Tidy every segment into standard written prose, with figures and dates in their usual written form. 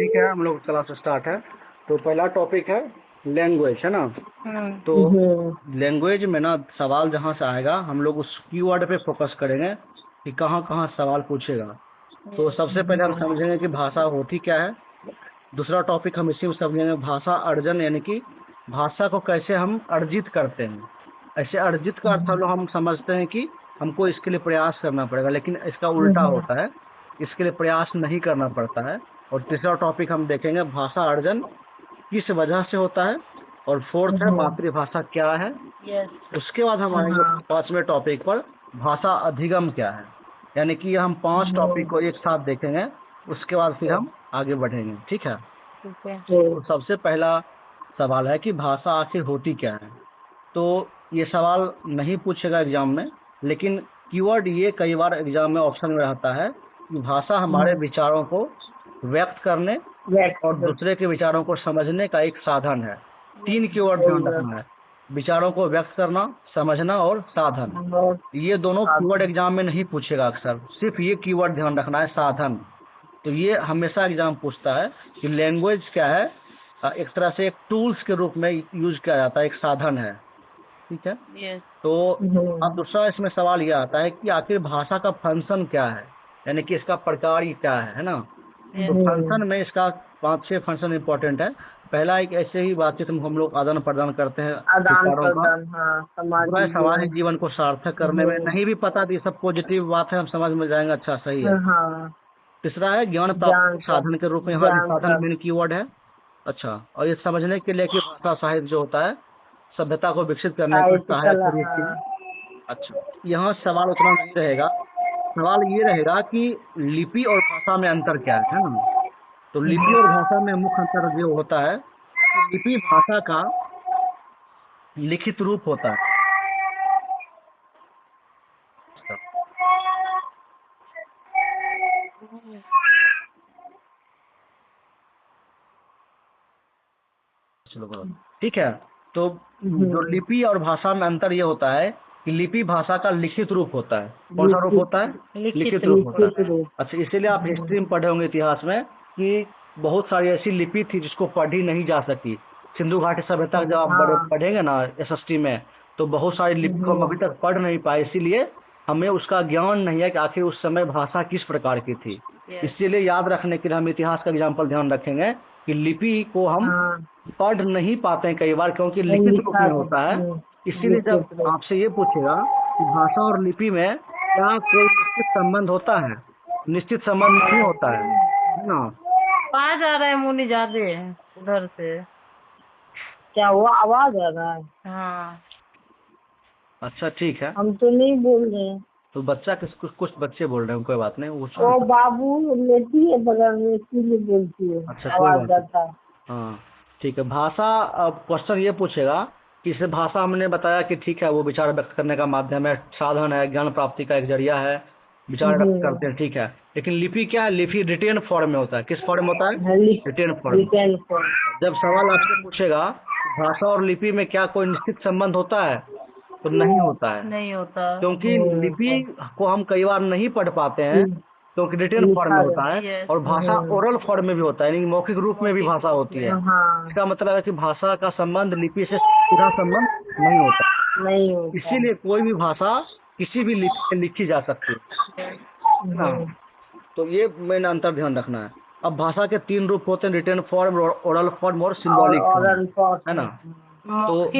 ठीक है, हम लोग क्लास स्टार्ट है। तो पहला टॉपिक है लैंग्वेज, है ना। तो लैंग्वेज में ना सवाल जहाँ से आएगा हम लोग उस कीवर्ड पे फोकस करेंगे कि कहाँ कहाँ सवाल पूछेगा। तो सबसे पहले हम समझेंगे कि भाषा होती क्या है। दूसरा टॉपिक हम इसी में समझेंगे भाषा अर्जन, यानी कि भाषा को कैसे हम अर्जित करते हैं। ऐसे अर्जित का अर्थ हम समझते हैं कि हमको इसके लिए प्रयास करना पड़ेगा, लेकिन इसका उल्टा होता है, इसके लिए प्रयास नहीं करना पड़ता है। और तीसरा टॉपिक हम देखेंगे भाषा अर्जन किस वजह से होता है। और फोर्थ है मातृभाषा क्या है। उसके बाद हम आएंगे पांचवें टॉपिक पर, भाषा अधिगम क्या है। यानी कि हम 5 टॉपिक को एक साथ देखेंगे, उसके बाद फिर हम आगे बढ़ेंगे। ठीक है। तो सबसे पहला सवाल है कि भाषा आखिर होती क्या है। तो ये सवाल नहीं पूछेगा एग्जाम में, लेकिन कीवर्ड ये कई बार एग्जाम में ऑप्शन में रहता है कि भाषा हमारे विचारों को व्यक्त करने और दूसरे के विचारों को समझने का एक साधन है। 3 कीवर्ड ध्यान रखना है, विचारों को व्यक्त करना, समझना और साधन। ये दोनों कीवर्ड एग्जाम में नहीं पूछेगा अक्सर, सिर्फ ये कीवर्ड ध्यान रखना है, साधन। तो ये हमेशा एग्जाम पूछता है कि लैंग्वेज क्या है। एक तरह से एक टूल्स के रूप में यूज किया जाता है, एक साधन है। ठीक है। तो अब दूसरा इसमें सवाल यह आता है कि आखिर भाषा का फंक्शन क्या है, यानी कि इसका प्रकार ही क्या है ना। तो फंक्शन में इसका 5-6 फंक्शन इंपॉर्टेंट है। पहला एक ऐसे ही बातचीत में हम लोग आदान प्रदान करते हैं विचारों का। दूसरा समाज जीवन को सार्थक करने में, नहीं भी पता तो ये सब पॉजिटिव बात है, हम समझ में जाएंगे, अच्छा सही है। तीसरा है ज्ञान प्राप्ति साधन के रूप में, यहाँ साधन मेन कीवर्ड है। अच्छा, और ये समझने के लिए कि भाषा साहित्य जो होता है सभ्यता को विकसित करने का सहायक। अच्छा, यहाँ सवाल उतना नहीं रहेगा, सवाल ये रहेगा कि लिपि और भाषा में अंतर क्या है ना। तो लिपि और भाषा में मुख्य अंतर जो होता है कि लिपि भाषा का लिखित रूप होता है। चलो ठीक है। तो जो लिपि और भाषा में अंतर ये होता है कि लिपि भाषा का लिखित रूप होता है। कौन सा रूप होता है? लिखित रूप होता है। अच्छा, इसीलिए आप हिस्ट्री में पढ़े होंगे इतिहास में कि बहुत सारी ऐसी लिपि थी जिसको पढ़ी नहीं जा सकी। सिंधु घाटी सभ्यता जब आप पढ़ेंगे ना एसएसटी में, तो बहुत सारी लिपि को हम अभी तक पढ़ नहीं पाए, इसीलिए हमें उसका ज्ञान नहीं है कि आखिर उस समय भाषा किस प्रकार की थी। इसीलिए याद रखने के लिए हम इतिहास का एग्जाम्पल ध्यान रखेंगे कि लिपि को हम पढ़ नहीं पाते हैं कई बार, क्योंकि लिखित रूप में होता है। इसीलिए जब आपसे ये पूछेगा कि भाषा और लिपि में क्या कोई निश्चित संबंध होता है, निश्चित संबंध नहीं होता है ना। आवाज आ रहा है, मुनि ज्यादा है उधर से। क्या वो आवाज आ रहा है? हाँ। अच्छा ठीक है, हम तो नहीं बोल रहे हैं। तो बच्चा कुछ बच्चे बोल रहे हैं, कोई बात नहीं। वो बाबू लेती है बगल में, इसीलिए बोलती है। अच्छा, आवाज आता है। हाँ ठीक है। भाषा, अब क्वेश्चन ये पूछेगा कि इसे भाषा हमने बताया कि ठीक है वो विचार व्यक्त करने का माध्यम है, साधन है, ज्ञान प्राप्ति का एक जरिया है, विचार व्यक्त करते हैं, ठीक है। लेकिन लिपि क्या है? लिपि रिटेन फॉर्म में होता है। किस फॉर्म में होता है? Written form. जब सवाल आपसे पूछेगा भाषा और लिपि में क्या कोई निश्चित संबंध होता है, तो नहीं होता है, नहीं होता, क्योंकि लिपि को हम कई बार नहीं पढ़ पाते हैं क्योंकि रिटेन फॉर्म में होता है। और भाषा ओरल फॉर्म में भी होता है, यानी मौखिक रूप में भी भाषा होती है। इसका मतलब है कि भाषा का संबंध लिपि से सीधा संबंध नहीं होता। इसीलिए कोई भी भाषा किसी भी लिपि में लिखी जा सकती है। तो ये मेन अंतर ध्यान रखना है। अब भाषा के 3 रूप होते हैं, रिटेन फॉर्म, ओरल फॉर्म और सिंबॉलिक फॉर्म, है ना। तो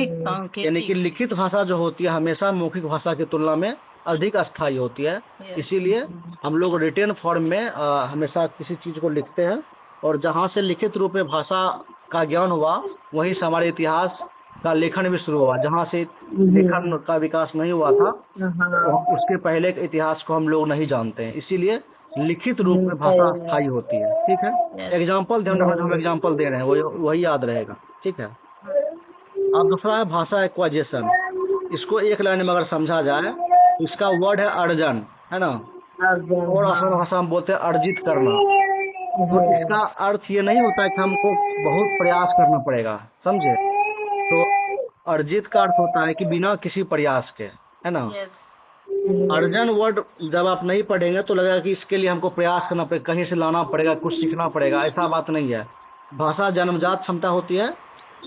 यानी कि लिखित भाषा जो होती है हमेशा मौखिक भाषा की तुलना में अधिक अस्थायी होती है। इसीलिए हम लोग रिटेन फॉर्म में हमेशा किसी चीज को लिखते हैं, और जहाँ से लिखित रूप में भाषा का ज्ञान हुआ वहीं से हमारे इतिहास का लेखन भी शुरू हुआ। जहाँ से लेखन का विकास नहीं हुआ था उसके पहले के इतिहास को हम लोग नहीं जानते हैं, इसीलिए लिखित रूप में भाषा अस्थायी होती है। ठीक है, एग्जाम्पल ध्यान रखना, हम एग्जाम्पल दे रहे हैं वही याद रहेगा। ठीक है। अब दूसरा है भाषा एक्वाइजेशन। इसको एक लाइन में अगर समझा जाए तो इसका वर्ड है अर्जन, है ना। और आसान भाषा में बोलते हैं अर्जित करना। तो इसका अर्थ ये नहीं होता है कि हमको बहुत प्रयास करना पड़ेगा, समझे। तो अर्जित का अर्थ होता है कि बिना किसी प्रयास के, है ना। अर्जन वर्ड जब आप नहीं पढ़ेंगे तो लगेगा कि इसके लिए हमको प्रयास करना पड़ेगा, कहीं से लाना पड़ेगा, कुछ सीखना पड़ेगा। ऐसा बात नहीं है। भाषा जन्मजात क्षमता होती है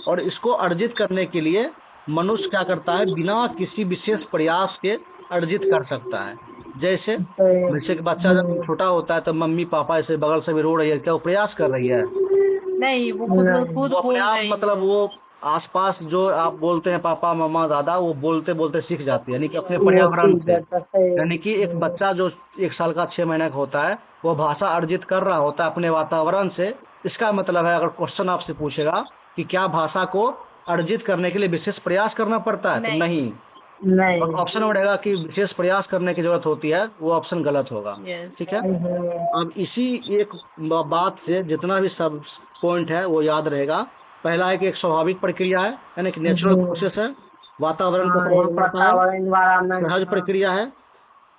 और इसको अर्जित करने के लिए मनुष्य क्या करता है, बिना किसी विशेष प्रयास के अर्जित कर सकता है। जैसे कि बच्चा जब छोटा होता है तो मम्मी पापा ऐसे बगल से भी रो रही है, क्या वो प्रयास कर रही है? नहीं, वो खुद वो अपने बोल आप रही मतलब है। वो आसपास जो आप बोलते हैं पापा मम्मा दादा, वो बोलते बोलते सीख जाती है, यानी कि अपने पर्यावरण से। यानी कि एक बच्चा जो 1 साल का 6 महीने का होता है, वो भाषा अर्जित कर रहा होता है अपने वातावरण से। इसका मतलब है, अगर क्वेश्चन आपसे पूछेगा कि क्या भाषा को अर्जित करने के लिए विशेष प्रयास करना पड़ता है, तो नहीं। और ऑप्शन बढ़ेगा कि विशेष प्रयास करने की जरूरत होती है, वो ऑप्शन गलत होगा। ठीक है। अब इसी एक बात से जितना भी सब पॉइंट है वो याद रहेगा। पहला है कि एक स्वाभाविक प्रक्रिया है, यानी कि नेचुरल प्रोसेस है। वातावरण का प्रभाव पड़ता है। सहज प्रक्रिया है।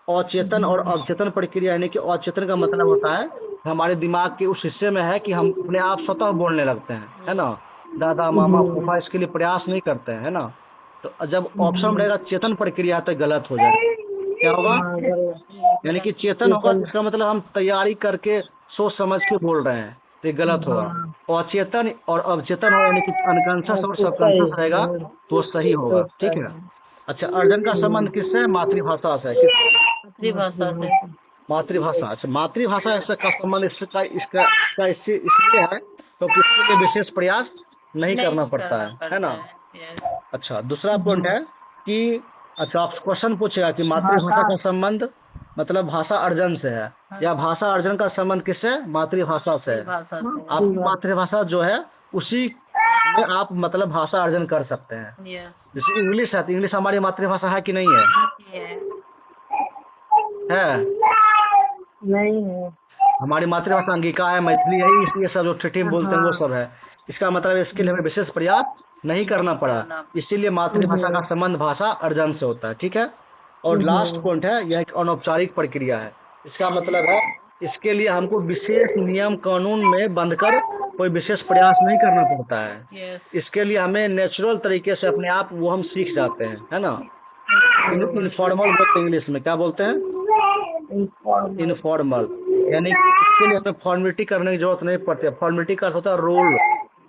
अचेतन और अवचेतन प्रक्रिया, यानी कि अचेतन का मतलब होता है हमारे दिमाग के उस हिस्से में है कि हम अपने आप स्वतः बोलने लगते हैं, है ना। दादा मामा फूफा इसके लिए प्रयास नहीं करते हैं, है ना। तो जब ऑप्शन रहेगा चेतन प्रक्रिया तो गलत हो जाएगा। क्या होगा? यानी कि चेतन होगा, इसका मतलब हम तैयारी करके सोच समझ के बोल रहे हैं, तो ये गलत होगा। और अचेतन और अवचेतन हो, यानी कि अनकॉन्शियस और सबकॉन्शियस रहेगा, तो सही होगा। ठीक है। अच्छा, अर्जन का संबंध किससे है? मातृभाषा से। मातृभाषा से। मातृभाषा। अच्छा, मातृभाषा से का संबंध इसका इसका इसका इसलिए है क्योंकि इसके लिए विशेष प्रयास नहीं करना पड़ता है ना। अच्छा, दूसरा पॉइंट है कि अच्छा आप क्वेश्चन पूछेगा कि मातृभाषा का संबंध मतलब भाषा अर्जन से है, या भाषा अर्जन का संबंध किससे? मातृभाषा से है। आपकी मातृभाषा जो है उसी में आप मतलब भाषा अर्जन कर सकते हैं। जैसे इंग्लिश है, तो इंग्लिश हमारी मातृभाषा है कि नहीं है? है। नहीं है। हमारी मातृभाषा अंगिका है, मैथिली है, ये सब जो ठेठी में बोलते हैं वो सब है। इसका मतलब इसके लिए हमें विशेष प्रयास नहीं करना पड़ा, इसीलिए मातृभाषा का संबंध भाषा अर्जन से होता है। ठीक है। और लास्ट पॉइंट है, यह एक अनौपचारिक प्रक्रिया है। इसका मतलब है इसके लिए हमको विशेष नियम कानून में बंधकर कोई विशेष प्रयास नहीं करना पड़ता है। इसके लिए हमें नेचुरल तरीके से अपने आप वो हम सीख जाते हैं, है ना। इनफॉर्मल बोलते हैं इंग्लिश में, क्या बोलते हैं? इनफॉर्मल। यानी कि इसके लिए हमें फॉर्मेलिटी करने की जरूरत नहीं पड़ती है। फॉर्मेलिटी का होता है रूल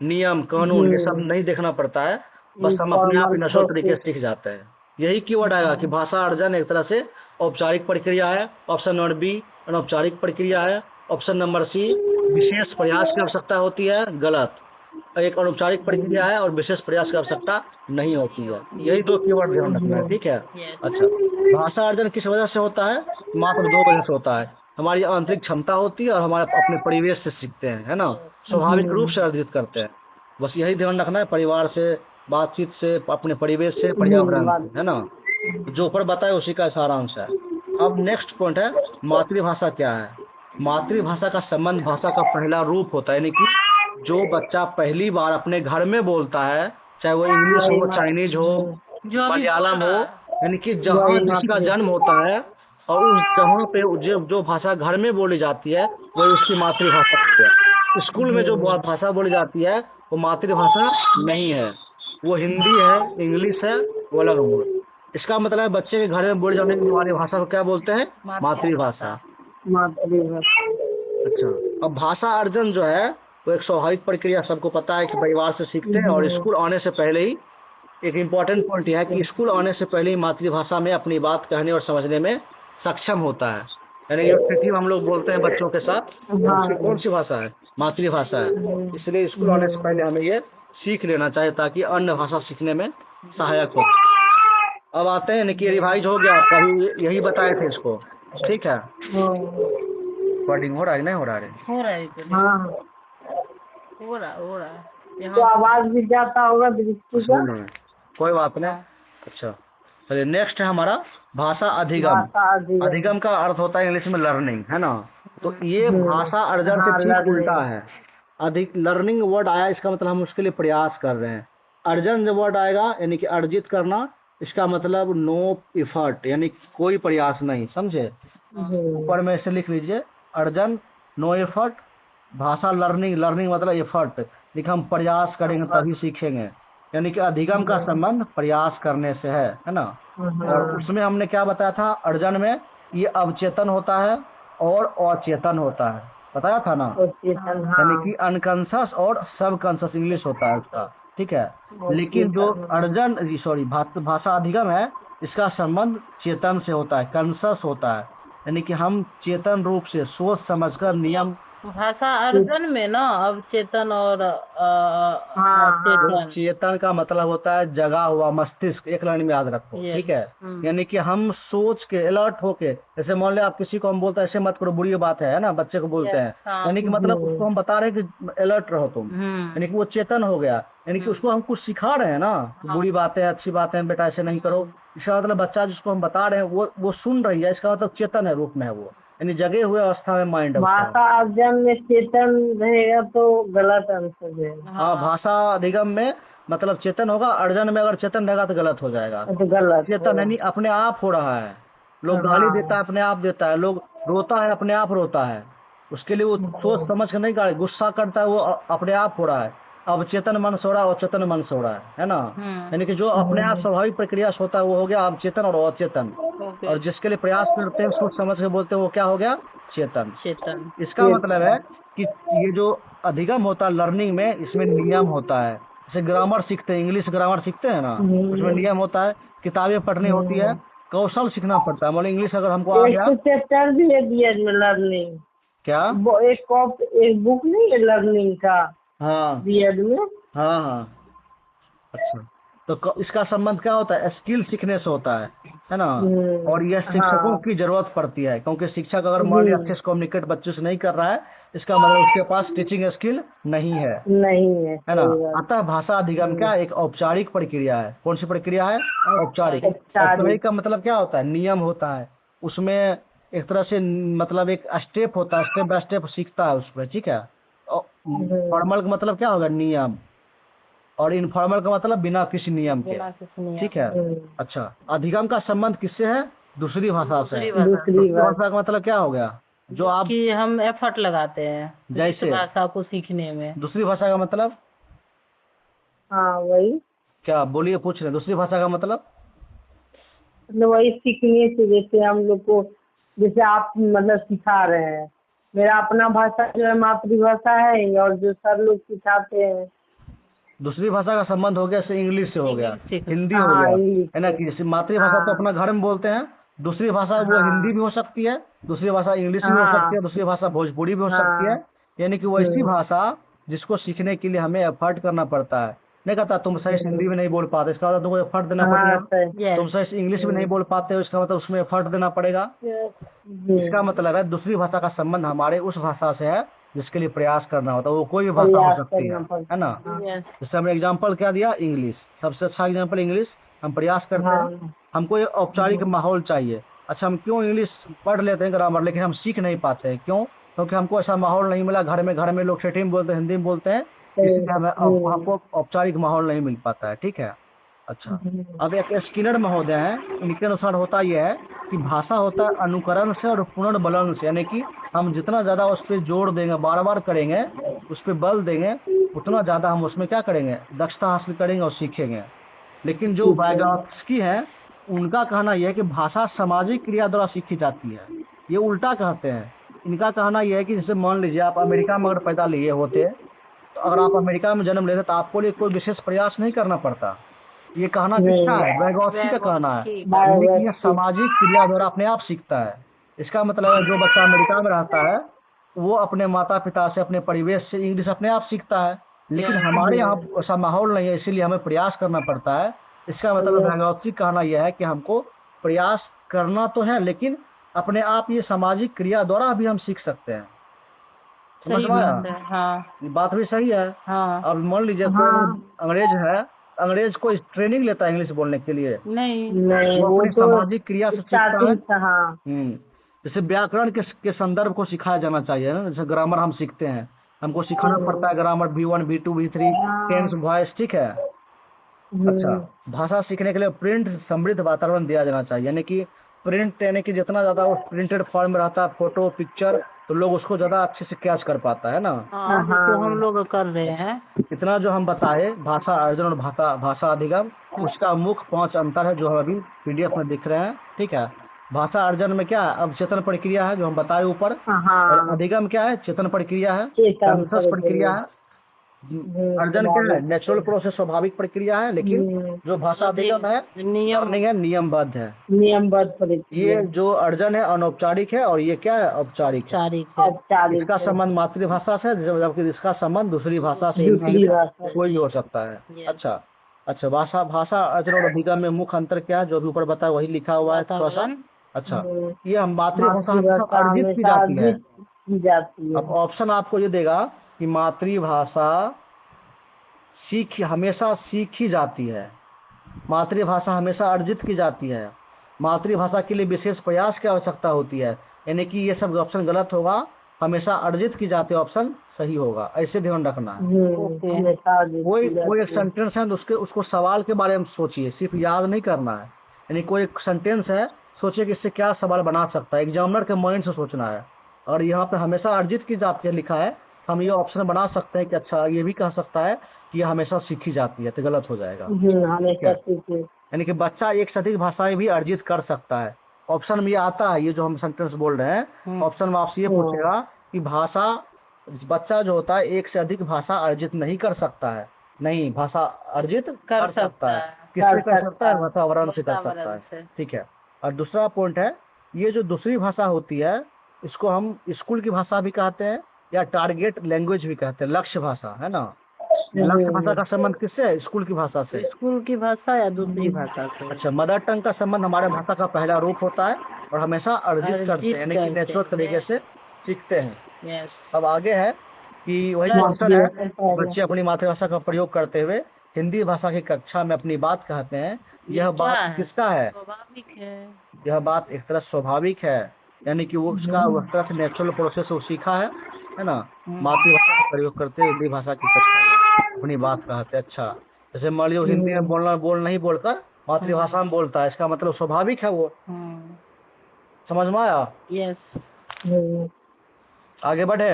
नियम कानून, ये सब नहीं देखना पड़ता है, बस हम अपने आप नेचुरल तरीके से सीख जाते हैं। यही कीवर्ड आएगा कि भाषा अर्जन एक तरह से औपचारिक प्रक्रिया है। ऑप्शन नंबर बी अनौपचारिक प्रक्रिया है। ऑप्शन नंबर सी विशेष प्रयास की आवश्यकता होती है, गलत। एक अनौपचारिक प्रक्रिया है और विशेष प्रयास की आवश्यकता नहीं होती है। यही 2 कीवर्ड ध्यान रखना है। ठीक है। अच्छा, भाषा अर्जन किस वजह से होता है? मात्र 2 वजह से होता है। हमारी आंतरिक क्षमता होती है और हमारे अपने परिवेश से सीखते हैं, है ना। स्वाभाविक रूप से अर्जित करते हैं। बस यही ध्यान रखना है, परिवार से, बातचीत से, अपने परिवेश से, पर्यावरण से, है ना। जो ऊपर बताए उसी का सारांश है। अब नेक्स्ट पॉइंट है मातृभाषा क्या है। मातृभाषा का संबंध भाषा का पहला रूप होता है, यानी कि जो बच्चा पहली बार अपने घर में बोलता है, चाहे वो इंग्लिश हो, चाइनीज हो, मलयालम हो, यानी कि जहाँ किसी का जन्म होता है और उस जहाँ पे जो भाषा घर में बोली जाती है वही उसकी मातृभाषा होती है। स्कूल में जो भाषा बोली जाती है वो मातृभाषा नहीं है, वो हिंदी है, इंग्लिश है, वो अलग हुआ। इसका मतलब है बच्चे के घर में बोली जाने वाली भाषा को क्या बोलते हैं? मातृभाषा। अच्छा, अब भाषा अर्जन जो है वो एक स्वाभाविक प्रक्रिया, सबको पता है कि परिवार से सीखते हैं और स्कूल आने से पहले ही एक इम्पॉर्टेंट पॉइंट यह है कि स्कूल आने से पहले ही मातृभाषा में अपनी बात कहने और समझने में सक्षम होता है। यानी जो ठेठी हम लोग बोलते हैं बच्चों के साथ, कौन सी भाषा है? मातृभाषा है। इसलिए स्कूल आने से पहले हमें ये सीख लेना चाहिए ताकि अन्य भाषा सीखने में सहायक हो। अब आते हैं कि रिवाइज हो गया, कभी यही बताए थे इसको। ठीक है। रिकॉर्डिंग हो रहा है नहीं हो रहा है? हो रहा है। हो रहा है। तो आवाज भी जाता होगा दृष्टि का। कोई बात नहीं। अच्छा, चलिए नेक्स्ट है हमारा भाषा अधिगम। अधिगम का अर्थ होता है इंग्लिश में लर्निंग, है ना। तो ये भाषा अर्जन से ठीक उल्टा है। अधिक लर्निंग वर्ड आया, इसका मतलब हम उसके लिए प्रयास कर रहे हैं। अर्जन जो वर्ड आएगा यानी कि अर्जित करना, इसका मतलब नो इफर्ट, यानी कोई प्रयास नहीं, समझे। ऊपर में ऐसे लिख लीजिए, अर्जन नो एफर्ट। भाषा लर्निंग, लर्निंग मतलब एफर्ट, लेकिन हम प्रयास करेंगे तभी सीखेंगे। यानी कि अधिगम का संबंध प्रयास करने से है ना। और उसमें हमने क्या बताया था अर्जन में, ये अवचेतन होता है और अचेतन होता है, बताया था ना। चेतन, यानी हाँ। कि अनकॉन्शस और सबकॉन्शस इंग्लिश होता है उसका, ठीक है। लेकिन जो चेतन, अर्जन सॉरी भाषा अधिगम है, इसका संबंध चेतन से होता है, कॉन्शस होता है। यानी कि हम चेतन रूप से सोच समझकर नियम। भाषा अर्जन में ना अवचेतन और हाँ, चेतन। चेतन का मतलब होता है जगा हुआ मस्तिष्क, एक लाइन में याद रखो, ये, ठीक है। यानी कि हम सोच के अलर्ट होके, जैसे मान लिया आप किसी को हम बोलते हैं ऐसे मत करो, बुरी बात है ना, बच्चे को बोलते हैं, हाँ। यानी कि मतलब उसको हम बता रहे हैं कि अलर्ट रहो तुम, यानी कि वो चेतन हो गया। यानी कि उसको हम कुछ सिखा रहे हैं ना, कि बुरी बात है अच्छी बात है बेटा ऐसे नहीं करो। इसका मतलब बच्चा जिसको हम बता रहे हैं वो सुन रही है, इसका मतलब चेतन है रूप में है वो, यानी जगे हुए अवस्था में माइंड है उसका। भाषा अर्जन में चेतन रहेगा तो गलत आंसर है। हाँ, भाषा अधिगम में मतलब चेतन होगा, अर्जन में अगर चेतन रहेगा तो गलत हो जाएगा। तो गलत चेतन यानी अपने आप हो रहा है। लोग गाली देता है अपने आप देता है, लोग रोता है अपने आप रोता है, उसके लिए वो सोच समझ के नहीं गाली, गुस्सा करता है वो अपने आप हो रहा है। अब चेतन मन सो रहा है और चेतन मन सो रहा है ना। यानी कि जो अपने आप स्वाभाविक प्रक्रिया से होता है वो हो गया अब चेतन और अचेतन, और जिसके लिए प्रयास करते हैं सोच समझ के बोलते हैं वो क्या हो गया, चेतन। चेतन। इसका मतलब है कि ये जो अधिगम होता है लर्निंग में, इसमें नियम होता है। जैसे ग्रामर सीखते हैं, इंग्लिश ग्रामर सीखते हैं ना, उसमें नियम होता है, किताबें पढ़नी होती है, कौशल सीखना पड़ता है। मतलब इंग्लिश अगर हमको आ एक गया, तो चैप्टर भी है बीएड में लर्निंग, क्या, एक बुक नहीं है लर्निंग का हाँ बीएड में। हाँ हाँ, अच्छा। तो इसका संबंध क्या होता है, स्किल सीखने से होता है ना। और यह शिक्षकों हाँ। की जरूरत पड़ती है, क्योंकि शिक्षक अगर मान लिया अच्छे से कम्युनिकेट बच्चों से नहीं कर रहा है, इसका मतलब उसके पास टीचिंग स्किल नहीं है, नहीं है, है ना। सही बात। अतः भाषा अधिगम क्या एक औपचारिक प्रक्रिया है। कौन सी प्रक्रिया है, औपचारिक। औपचारिक का मतलब क्या होता है, नियम होता है उसमें, एक तरह से मतलब एक स्टेप होता है, स्टेप बाय स्टेप सीखता है उसमें, ठीक है। फॉर्मल का मतलब क्या होगा, नियम, और इनफॉर्मल का मतलब बिना किसी नियम के, ठीक है। अच्छा, अधिगम का संबंध किससे है, दूसरी भाषा से। दूसरी भाषा का मतलब क्या हो गया, जो आप कि हम एफर्ट लगाते हैं जैसे भाषा को सीखने में। दूसरी भाषा का मतलब हाँ वही, क्या, बोलिए पूछ रहे हैं, दूसरी भाषा का मतलब वही सीखने से, जैसे हम लोग को, जैसे आप मतलब सिखा रहे हैं, मेरा अपना भाषा जो है मातृभाषा है, और जो सर लोग सिखाते हैं। दूसरी भाषा का संबंध हो गया, जैसे इंग्लिश से हो गया, हिंदी हो हाँ, गया, इंग्लिश है ना। कि जैसे मातृभाषा तो अपना घर में बोलते हैं, दूसरी भाषा वो हिंदी भी हो सकती है, दूसरी भाषा इंग्लिश भी हो सकती है, दूसरी भाषा भोजपुरी भी हो सकती है। यानी कि वैसी भाषा जिसको सीखने के लिए हमें एफर्ट करना पड़ता है। नहीं कहता तुम सही से हिंदी में नहीं बोल पाते, इसका मतलब तुमको एफर्ट देना पड़ेगा। तुम सही से इंग्लिश में नहीं बोल पाते हो, इसका मतलब उसमें एफर्ट देना पड़ेगा। इसका मतलब है दूसरी भाषा का संबंध हमारे उस भाषा से है जिसके लिए प्रयास करना होता है, वो कोई भी भाषा हो सकती है ना। जैसे हमने एग्जाम्पल क्या दिया, इंग्लिश, सबसे अच्छा एग्जाम्पल इंग्लिश। हम प्रयास करते हैं, हमको एक औपचारिक माहौल चाहिए। अच्छा, हम क्यों इंग्लिश पढ़ लेते हैं ग्रामर, लेकिन हम सीख नहीं पाते हैं, क्यों, क्योंकि हमको ऐसा माहौल नहीं मिला, घर में लोग ठेठी में बोलते हैं, हिंदी में बोलते हैं, इसलिए हमें हमको औपचारिक माहौल नहीं मिल पाता है, ठीक है। अच्छा, अब एक स्किनर महोदय हैं, इनके अनुसार होता यह है कि भाषा होता है अनुकरण से और पुनर्बलन से। यानी कि हम जितना ज्यादा उस पर जोर देंगे, बार बार करेंगे, उस पर बल देंगे, उतना ज्यादा हम उसमें क्या करेंगे, दक्षता हासिल करेंगे और सीखेंगे। लेकिन जो वाइगॉत्स्की है, उनका कहना यह है कि भाषा सामाजिक क्रिया द्वारा सीखी जाती है। ये उल्टा कहते हैं। इनका कहना यह है कि जैसे मान लीजिए आप अमेरिका में अगर पैदा लिए होते, तो अगर आप अमेरिका में जन्म लेते तो आपको लिए कोई विशेष प्रयास नहीं करना पड़ता। ये कहना किसका है, वैगोत्स्की का कहना है। यानी कि यह सामाजिक क्रिया द्वारा अपने आप सीखता है। इसका मतलब है जो बच्चा अमेरिका में रहता है वो अपने माता पिता से, अपने परिवेश से इंग्लिश अपने आप सीखता है। लेकिन हमारे यहाँ ऐसा माहौल नहीं है, इसीलिए हमें प्रयास करना पड़ता है। इसका मतलब वैगोत्स्की का कहना यह है कि हमको प्रयास करना तो है, लेकिन अपने आप ये सामाजिक क्रिया द्वारा भी हम सीख सकते हैं। समझ में आया? हाँ, ये बात भी सही है। हाँ। अब मान लीजिए कोई अंग्रेज है, अंग्रेज कोई ट्रेनिंग लेता है इंग्लिश बोलने के लिए, नहीं, वो अपनी सामाजिक क्रिया से सीखता है। हाँ। जैसे व्याकरण के संदर्भ को सिखाया जाना चाहिए ना, जैसे ग्रामर हम सीखते हैं, हमको सिखाना पड़ता है grammar V1 V2 V3 tense voice, ठीक है। अच्छा, भाषा सीखने के लिए प्रिंट समृद्ध वातावरण दिया जाना चाहिए। यानी कि प्रिंट, यानी कि जितना ज्यादा वो प्रिंटेड फॉर्म में रहता है, फोटो पिक्चर, तो लोग उसको ज्यादा अच्छे से कैच कर पाता है ना। तो हम लोग कर रहे हैं। इतना जो हम बताए भाषा अर्जन और भाषा अधिगम, उसका मुख्य 5 अंतर है जो हम अभी पीडीएफ में दिख रहे हैं। ठीक है। भाषा अर्जन में क्या है, अवचेतन प्रक्रिया है जो हम बताए ऊपर, और हाँ अधिगम क्या है, चेतन प्रक्रिया है, चेतन कंसस प्रक्रिया है, अर्जन क्या है, स्वाभाविक। नेचुरल प्रोसेस स्वाभाविक प्रक्रिया है, लेकिन जो भाषा अधिगम है नियम नहीं है, नियमबद्ध है। नियमबद्ध प्रक्रिया। ये जो अर्जन है अनौपचारिक है और ये क्या है, औपचारिक है। औपचारिक है। औपचारिक इसका है। संबंध मातृभाषा से, जबकि इसका संबंध दूसरी भाषा से दूसरी भाषा। कोई भी हो सकता है। Yes. अच्छा अच्छा, भाषा भाषा अर्जन और अधिगम में मुख्य अंतर क्या है, जो भी ऊपर बताया वही लिखा हुआ है थोड़ा सा। अच्छा, ये हम मातृभाषा हमेशा अर्जित की जाती है। की जाती है। अब ऑप्शन आपको ये देगा कि मातृभाषा हमेशा सीखी जाती है, मातृभाषा हमेशा अर्जित की जाती है, मातृभाषा के लिए विशेष प्रयास की आवश्यकता होती है। यानी कि ये सब ऑप्शन गलत होगा, हमेशा अर्जित की जाती है ऑप्शन सही होगा, ऐसे ध्यान रखना है। हमेशा अर्जित कोई की कोई एक जाती है। सेंटेंस है तो उसको सवाल के बारे में सोचिए, सिर्फ याद नहीं करना है। यानी कोई एक सेंटेंस है, सोचिए कि इससे क्या सवाल बना सकता है, एग्जामिनर के माइंड से सोचना है। और यहाँ पे हमेशा अर्जित की जाती है लिखा है, हम ये ऑप्शन बना सकते हैं कि अच्छा ये भी कह सकता है कि ये हमेशा सीखी जाती है, तो गलत हो जाएगा। हमेशा सीखे। यानी कि बच्चा एक से अधिक भाषाएं भी अर्जित कर सकता है। ऑप्शन में ये आता है, ये जो हम सेंटेंस बोल रहे हैं, ऑप्शन में आपसे ये पूछेगा कि भाषा, बच्चा जो होता है एक से अधिक भाषा अर्जित नहीं कर सकता है। नहीं, भाषा अर्जित कर सकता है। किससे कर सकता है, वातावरण से कर सकता है। ठीक है। और दूसरा पॉइंट है, ये जो दूसरी भाषा होती है इसको हम स्कूल की भाषा भी कहते हैं या टारगेट लैंग्वेज भी कहते हैं, लक्ष्य भाषा है ना। लक्ष्य भाषा का संबंध किससे है, स्कूल की भाषा से। स्कूल की भाषा या दूसरी भाषा से। अच्छा, मदर टंग का संबंध हमारे भाषा का पहला रूप होता है और हमेशा अर्जित करते हैं, यानी कि नेचुरल तरीके से सीखते हैं। यस। अब आगे है कि वही क्वेश्चन है, बच्चे अपनी मातृभाषा का प्रयोग करते हुए हिंदी भाषा की कक्षा में अपनी बात कहते हैं। यह बात किसका है, स्वाभाविक है। यह बात एक तरह स्वाभाविक है, यानी कि वो उसका उस तरह से नेचुरल प्रोसेस वो सीखा है ना। मातृभाषा का प्रयोग करते हुए हिंदी भाषा की कक्षा में अपनी बात कहते हैं। अच्छा, जैसे मान लीजिए हिंदी में नहीं बोलकर मातृभाषा में बोलता है, इसका मतलब स्वाभाविक है वो। समझ में आया। यस। आगे बढ़े।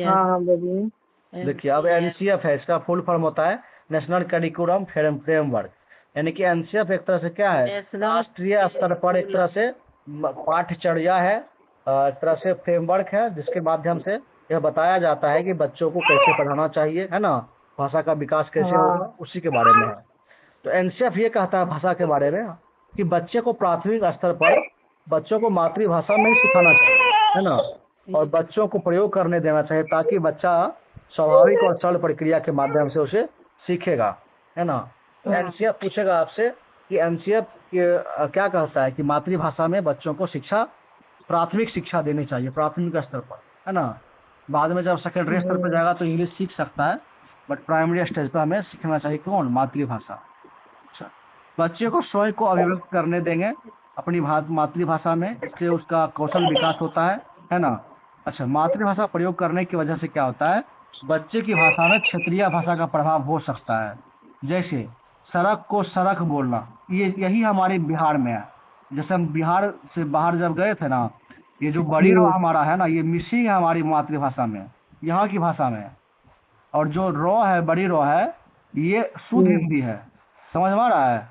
हाँ बोलिए। देखिए, अब एनसीएफ है, इसका फुल फॉर्म होता है नेशनल करिकुलम फ्रेमवर्क। यानी कि एनसीएफ एक तरह से क्या है, राष्ट्रीय स्तर पर एक तरह से पाठ्यचर्या है, एक तरह से फ्रेमवर्क है जिसके माध्यम से यह बताया जाता है कि बच्चों को कैसे पढ़ाना चाहिए, है ना, भाषा का विकास कैसे होगा, उसी के बारे में है। तो एनसीएफ ये कहता है भाषा के बारे में कि बच्चे को प्राथमिक स्तर पर बच्चों को मातृभाषा में ही सिखाना चाहिए, है ना, और बच्चों को प्रयोग करने देना चाहिए ताकि बच्चा स्वाभाविक और सरल प्रक्रिया के माध्यम से उसे सीखेगा, है ना। तो एनसीएफ पूछेगा आपसे कि एनसीएफ क्या कहता है कि मातृभाषा में बच्चों को शिक्षा, प्राथमिक शिक्षा देनी चाहिए प्राथमिक स्तर पर, है ना। बाद में जब सेकेंडरी स्तर पर जाएगा तो इंग्लिश सीख सकता है, बट प्राइमरी स्टेज पर हमें सीखना चाहिए कौन, मातृभाषा। अच्छा, बच्चे को स्वयं को अभिव्यक्त करने देंगे अपनी मातृभाषा में, इससे उसका कौशल विकास होता है ना। अच्छा, मातृभाषा प्रयोग करने की वजह से क्या होता है, बच्चे की भाषा में क्षेत्रीय भाषा का प्रभाव हो सकता है। जैसे सड़क को सड़क बोलना, यही हमारे बिहार में है। जैसे हम बिहार से बाहर जब गए थे ना, ये जो बड़ी रॉ हमारा है ना, ये मिसिंग है हमारी मातृभाषा में, यहाँ की भाषा में। और जो रॉ है, बड़ी रॉ है, ये शुद्ध हिंदी है। समझ में आ रहा है।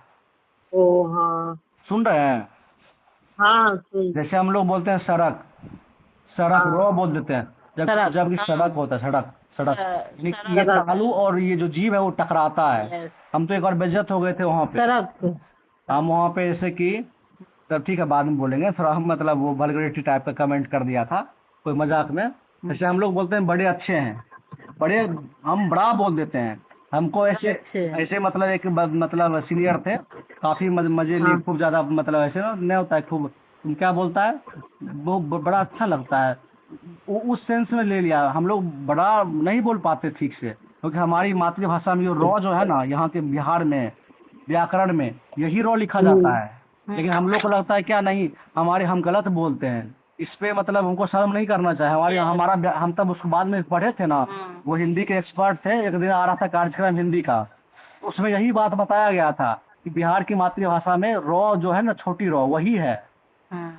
ओ हाँ, सुन रहे हैं। हाँ जैसे हम लोग बोलते हैं सड़क, सड़क रॉ बोल देते हैं, जबकि सड़क होता है सड़क। ये तालु और ये जो जीव है वो टकराता है। हम तो एक बार बेइज्जत हो गए थे वहाँ पे, हम वहाँ पे जैसे कि, तब ठीक है बाद में बोलेंगे थोड़ा, हम मतलब वो वल्गैरिटी टाइप का कमेंट कर दिया था कोई मजाक में। जैसे हम लोग बोलते हैं बड़े अच्छे हैं, बड़े, हम बड़ा बोल देते हैं। हमको ऐसे मतलब एक मतलब सीनियर थे, काफी मजे लिए, खूब ज्यादा मतलब ऐसे ना नहीं होता है खूब, तुम क्या बोलता है वो बड़ा अच्छा लगता है, उस सेंस में ले लिया। हम लोग बड़ा नहीं बोल पाते ठीक से, क्योंकि हमारी मातृभाषा में जो रॉ जो है ना, यहाँ के बिहार में व्याकरण में यही रॉ लिखा जाता है। लेकिन हम लोग को लगता है क्या नहीं, हम गलत बोलते हैं। इस पे मतलब हमको शर्म नहीं करना चाहिए। हम तब उसको बाद में पढ़े थे ना, वो हिंदी के एक्सपर्ट थे, एक दिन आ रहा था कार्यक्रम हिंदी का, उसमें यही बात बताया गया था कि बिहार की मातृभाषा में रॉ जो है ना, छोटी रॉ वही है,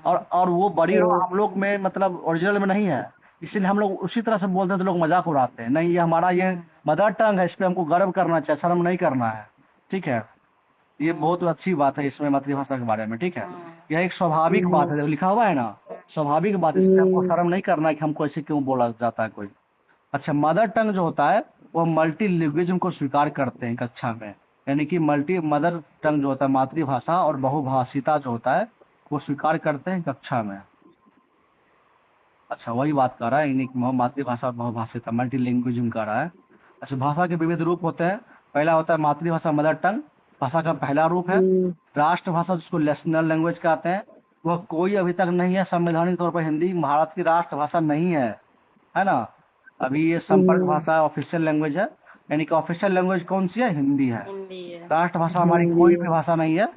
और वो बड़ी रॉ हम लोग में मतलब ओरिजिनल में नहीं है। इसलिए हम लोग उसी तरह से बोलते हैं तो लोग मजाक उड़ाते हैं। नहीं, ये हमारा ये मदर टंग है, इस पे हमको गर्व करना चाहिए, शर्म नहीं करना है। ठीक है, ये बहुत अच्छी बात है इसमें मातृभाषा के बारे में। ठीक है, यह एक स्वाभाविक बात है, जो लिखा हुआ है ना, स्वाभाविक बात है, इसमें हमको शर्म नहीं करना है कि हमको ऐसे क्यों बोला जाता है कोई। अच्छा, मदर टंग जो होता है वो मल्टी लैंग्वेज को स्वीकार करते हैं कक्षा में, यानी कि मदर टंग जो होता है मातृभाषा और बहुभाषिता जो होता है वो स्वीकार करते हैं कक्षा में। अच्छा, वही बात कर रहा है, यानी कि मातृभाषा और बहुभाषिता मल्टी लैंग्वेज कर रहा है। अच्छा, भाषा के विविध रूप होते हैं। पहला होता है मातृभाषा मदर टंग, भाषा का पहला रूप है। राष्ट्रभाषा जिसको नेशनल लैंग्वेज कहते हैं, वह कोई अभी तक नहीं है संवैधानिक तौर पर। हिंदी भारत की राष्ट्रभाषा नहीं है ना। अभी ये संपर्क भाषा ऑफिशियल लैंग्वेज है, यानी कि ऑफिशियल लैंग्वेज कौन सी है? हिंदी है। राष्ट्रभाषा हमारी कोई भी भाषा नहीं है,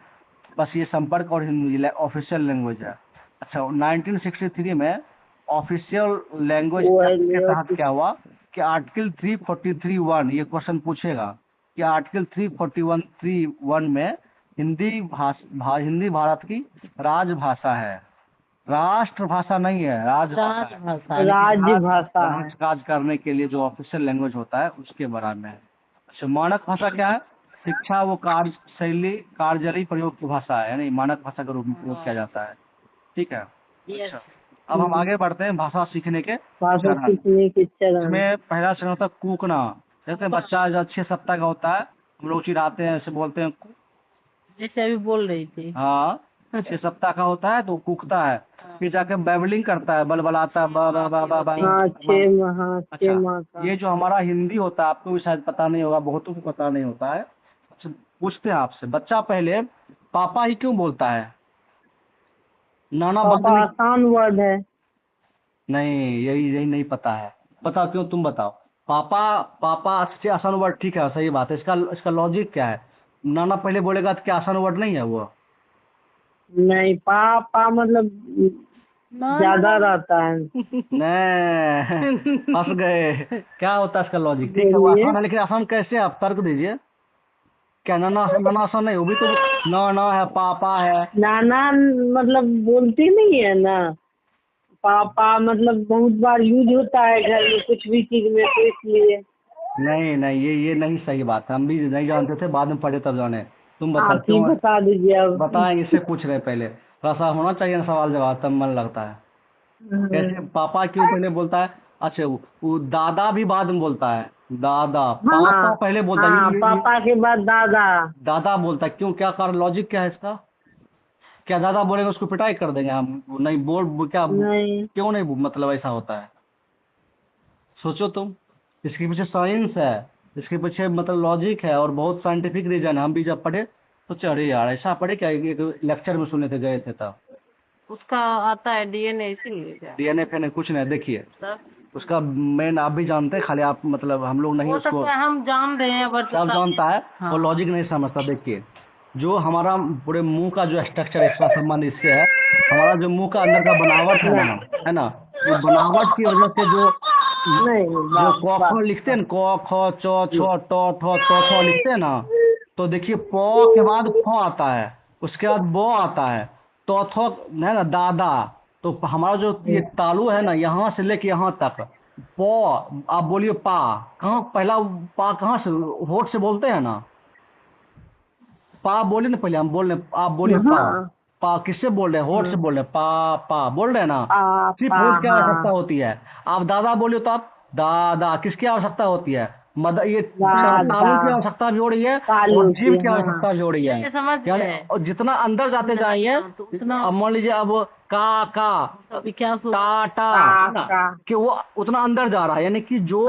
बस ये संपर्क और हिंदी ऑफिशियल लैंग्वेज है। अच्छा, 1963 में ऑफिशियल लैंग्वेज के तहत क्या हुआ कि आर्टिकल 343(1) ये क्वेश्चन पूछेगा कि आर्टिकल 341(1) में हिंदी भारत की राजभाषा है, राष्ट्रभाषा नहीं है, राजभाषा है। राज करने के लिए जो ऑफिशियल लैंग्वेज होता है उसके बारे में है। अच्छा, मानक भाषा क्या है? शिक्षा वो कार्यशैली प्रयोग की भाषा है, यानी मानक भाषा के रूप में प्रयोग किया जाता है। ठीक है। अच्छा, अब हम आगे बढ़ते हैं भाषा सीखने के चरण। इसमें पहला चरण होता है कूकना। जैसे बच्चा जब 6 सप्ताह का होता है, हम लोग चिढ़ाते हैं, ऐसे बोलते हैं, जैसे अभी बोल रही थी। हाँ, 6 सप्ताह का होता है तो कूकता है, फिर जाके बैबलिंग करता है, बलबलाता है, बा बा बा बा बा। अच्छा, ये जो हमारा हिंदी होता है आपको भी शायद पता नहीं होगा, बहुतों को पता नहीं होता है। अच्छा, पूछते हैं आपसे, बच्चा पहले पापा ही क्यों बोलता है? नाना आसान वर्ड है। नहीं, यही नहीं पता है। बताओ क्यों, तुम बताओ। पापा अच्छे आसान वर्ड, ठीक है, सही बात है। इसका लॉजिक क्या है? नाना पहले बोलेगा तो क्या आसान वर्ड नहीं है वो? नहीं, पापा मतलब ज्यादा रहता है। नहीं, फंस गए। क्या होता है इसका लॉजिक? ठीक है, वो आसान है, लेकिन आसान कैसे? आप तर्क दीजिए। क्या नाना आसान नहीं? वो भी तो नाना है, पापा है। नाना मतलब बोलती नहीं है ना, पापा मतलब बहुत बार यूज होता है घर में कुछ भी चीज में, तो इसलिए। नहीं, ये नहीं सही बात है, हम भी नहीं जानते थे, बाद में पढ़े तब जाने। तुम बताओ आप ही बता दीजिए अब। बताएंगे, इससे पूछ रहे पहले, थोड़ा सा होना चाहिए ना सवाल जवाब, तब मन लगता है। कैसे पापा क्यों पहले बोलता है? अच्छा, वो दादा भी बाद में बोलता है, दादा। पापा पहले बोलता है, पापा के बाद दादा बोलता है। क्यों, क्या कारण, लॉजिक क्या है इसका? क्या दादा बोलेंगे उसको पिटाई कर देंगे हम? नहीं बोल, क्या नहीं। क्यों नहीं, मतलब ऐसा होता है? सोचो तुम, इसके पीछे साइंस है, इसके पीछे मतलब लॉजिक है और बहुत साइंटिफिक रीजन है। हम भी जब पढ़े तो चढ़े यार, ऐसा पढ़े क्या, एक लेक्चर में सुने थे, गए थे तब। उसका आता है डीएनए, इसीलिए डीएनए फीएनए कुछ नहीं, देखिए उसका मेन आप भी जानते हैं, खाली आप मतलब हम लोग नहीं उसको, हम जान रहे हैं बट सब जानता है। हाँ। और लॉजिक नहीं समझता। देखिए, जो हमारा पूरे मुंह का जो स्ट्रक्चर, इसका संबंध इससे है, हमारा जो मुंह का अंदर का बनावट है ना, वो बनावट की वजह से जो क ख लिखते हैं ना, क ख च छ ट ठ त थ लिखते हैं ना, तो देखिए प के बाद फ आता है, उसके बाद ब आता है, तो थ है ना, दादा। तो हमारा जो ये तालु है ना, यहाँ से लेके यहाँ तक, प, आप बोलिए पा, कहाँ पहला पा कहाँ से, होठ से बोलते हैं ना, पा बोले ना पहले, हम बोल रहे, आप बोलिए पा किससे बोल रहे हैं? होठ से बोल रहे हैं, पा बोल रहे हैं ना, सिर्फ होठ की आवश्यकता होती है। आप दादा बोलिए तो आप दादा, किसकी आवश्यकता होती है? ये तालु की आवश्यकता भी हो रही है और जीभ की आवश्यकता भी हो रही है, यानी और जितना अंदर जाते जाएंगे, अब मान लीजिए अब टा कि वो उतना अंदर जा रहा है, यानी कि जो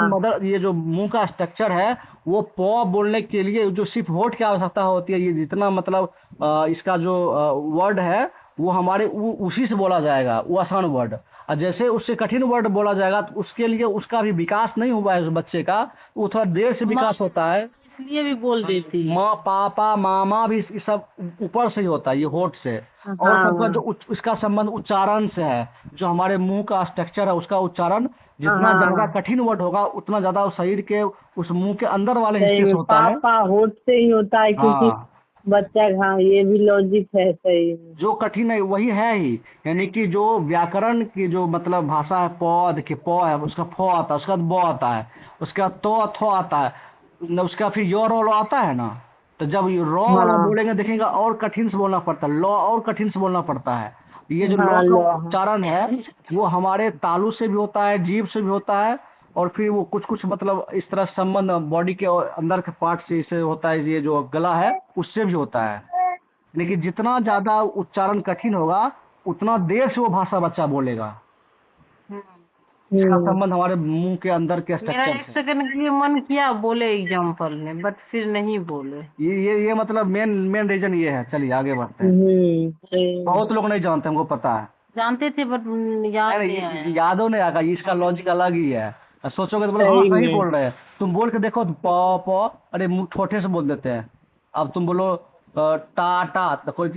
मदर, ये जो मुंह का स्ट्रक्चर है, वो प बोलने के लिए जो सिर्फ होठ की आवश्यकता होती है, ये जितना मतलब इसका जो वर्ड है वो हमारे उसी से बोला जाएगा, वो आसान वर्ड। और जैसे उससे कठिन वर्ड बोला जाएगा तो उसके लिए उसका भी विकास नहीं हुआ है उस बच्चे का, वो थोड़ा देर से विकास होता है, इसलिए भी बोल देती है। माँ पापा मामा भी सब ऊपर से ही होता है, ये होठ से। और सबका जो इसका संबंध उच्चारण से है, जो हमारे मुंह का स्ट्रक्चर है उसका उच्चारण जितना ज्यादा कठिन वर्ड होगा उतना ज्यादा उस शरीर के उस मुंह के अंदर वाले हिस्से से होता है। पापा होठ से ही होता है, क्योंकि बच्चा, हाँ ये भी लॉजिक है सही। जो कठिन है वही है ही, यानी कि जो व्याकरण की जो मतलब भाषा है, प देखिए प है, उसका फ आता है, उसका ब आता है, उसका तो थ आता है, उसका फिर यो रो आता है ना, तो जब रॉ वाला हाँ बोलेंगे देखेंगे और कठिन से बोलना पड़ता है, लॉ और कठिन से बोलना पड़ता है। ये जो लॉ हाँ का लो हाँ उच्चारण है वो हमारे तालु से भी होता है, जीभ से भी होता है, और फिर वो कुछ कुछ मतलब इस तरह संबंध बॉडी के अंदर के पार्ट से इसे होता है, ये जो गला है उससे भी होता है। लेकिन जितना ज्यादा उच्चारण कठिन होगा उतना देर से वो भाषा बच्चा बोलेगा। इसका हम्म, संबंध हमारे मुंह के अंदर के मेरा स्ट्रक्चर एक से। सेकंड के लिए मन किया बोले एग्जाम्पल में, बट फिर नहीं बोले। ये मतलब मेन मेन रीजन ये है। चलिए आगे बढ़ते हैं। बहुत लोग नहीं जानते, हमको पता है। जानते थे बट याद नहीं नहीं नहीं, आया। यादों नहीं आएगा, इसका लॉजिक अलग ही है। सोचोगे तो बोलो हाँ सही सही में। बोल रहे हैं, तुम बोल के देखो तो प अरे मुंह ठोठे से बोल देते हैं। अब तुम बोलो टा टा तो कोई